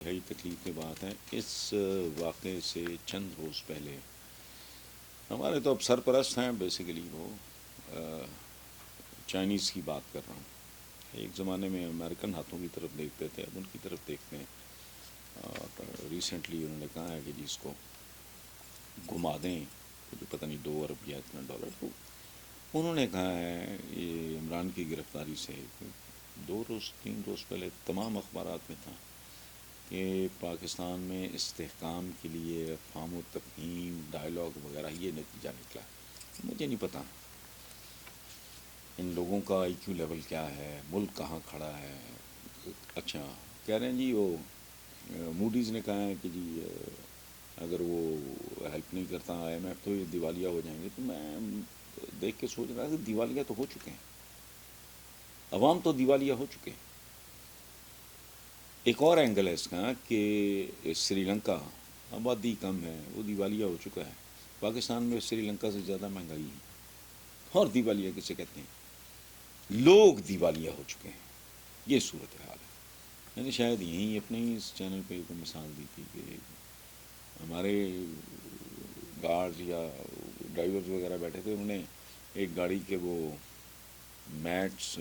بڑی تکلیف کی بات ہے. اس واقعے سے چند روز پہلے ہمارے تو اب سرپرست ہیں بیسیکلی وہ چائنیز کی بات کر رہا ہوں. ایک زمانے میں امریکن ہاتھوں کی طرف دیکھتے تھے، اب ان کی طرف دیکھتے ہیں. اور ریسنٹلی انہوں نے کہا ہے کہ جی اس کو گھما دیں، جو پتہ نہیں 2 ارب یا اتنا ڈالر. تو انہوں نے کہا ہے یہ عمران کی گرفتاری سے 2 روز 3 روز پہلے تمام اخبارات میں تھا کہ پاکستان میں استحکام کے لیے افہام و تفہیم ڈائلاگ وغیرہ یہ نتیجہ نکلا. مجھے نہیں پتا ان لوگوں کا آئی کیو لیول کیا ہے، ملک کہاں کھڑا ہے. اچھا کہہ رہے ہیں جی وہ موڈیز نے کہا ہے کہ جی اگر وہ ہیلپ نہیں کرتا آئی ایم ایف تو یہ دیوالیہ ہو جائیں گے. تو میں دیکھ کے سوچ رہا کہ دیوالیہ تو ہو چکے ہیں، عوام تو دیوالیہ ہو چکے ہیں. ایک اور اینگل ہے اس کا کہ سری لنکا آبادی کم ہے، وہ دیوالیہ ہو چکا ہے. پاکستان میں سری لنکا سے زیادہ مہنگائی ہے. اور دیوالیہ کسے کہتے ہیں؟ لوگ دیوالیہ ہو چکے ہیں. یہ صورتحال ہے. میں نے شاید یہیں اپنے ہی اس چینل پہ ایک مثال دی تھی کہ ہمارے گارڈز یا ڈرائیورز وغیرہ بیٹھے تھے، انہوں نے ایک گاڑی کے وہ میٹس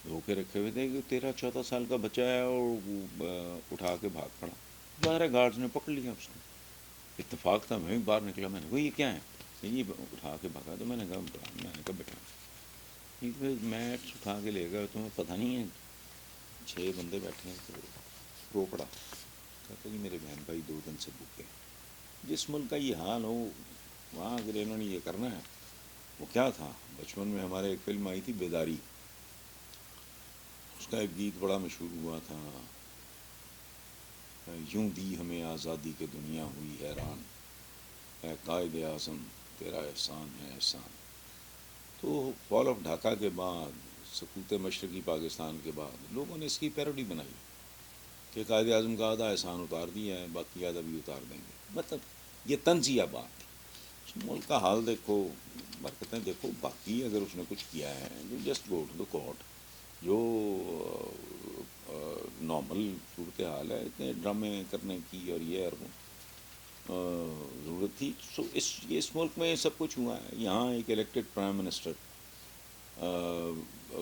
دھو کے رکھے ہوئے تھے کہ 13-14 سال کا بچہ ہے اور اٹھا کے بھاگ پڑا. ظاہر گارڈز نے پکڑ لیا اس کو. اتفاق تھا میں بھی باہر نکلا، میں نے کہا یہ کیا ہے؟ یہ اٹھا کے بھاگا. تو میں نے کہا بیٹا میٹس اٹھا کے لے گئے، تمہیں پتہ نہیں ہے 6 بندے بیٹھے ہیں. تو رو پڑا، کہتا جی میرے بہن بھائی 2 دن سے بھوکے. جس ملک کا یہ حال ہو وہاں اگر انہوں نے یہ کرنا ہے. وہ کیا تھا، بچپن میں ہمارے ایک فلم آئی تھی بیداری، اس کا ایک گیت بڑا مشہور ہوا تھا، یوں دی ہمیں آزادی کے دنیا ہوئی حیران، اے قائد اعظم تیرا احسان ہے احسان. تو فال آف ڈھاکہ کے بعد، سقوط مشرقی پاکستان کے بعد لوگوں نے اس کی پیروڈی بنائی کہ قائد اعظم کا آدھا احسان اتار دیا ہے، باقی آدھا بھی اتار دیں گے. مطلب یہ طنزیہ بات تھی. اس ملک کا حال دیکھو، برکتیں دیکھو. باقی اگر اس نے کچھ کیا ہے just go to the court. جو نارمل صورتحال ہے، اتنے ڈرامے کرنے کی اور یہ اور ضرورت تھی. سو اس ملک میں سب کچھ ہوا ہے. یہاں ایک الیکٹڈ پرائم منسٹر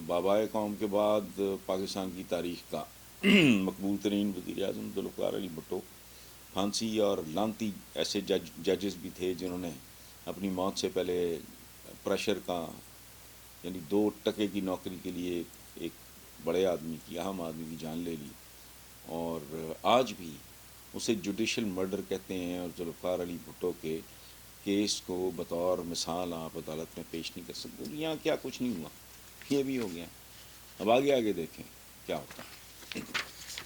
بابائے قوم کے بعد پاکستان کی تاریخ کا مقبول ترین وزیر اعظم ذوالفقار علی بھٹو، پھانسی اور لانتی ایسے ججز بھی تھے جنہوں نے اپنی موت سے پہلے پریشر کا، یعنی 2 ٹکے کی نوکری کے لیے ایک بڑے آدمی کی، اہم آدمی کی جان لے لی. اور آج بھی اسے جوڈیشل مرڈر کہتے ہیں. اور ذوالفقار علی بھٹو کے کیس کو بطور مثال آپ عدالت میں پیش نہیں کر سکتے. یہاں کیا کچھ نہیں ہوا، یہ بھی ہو گیا. اب آگے دیکھیں کیا ہوتا ہے.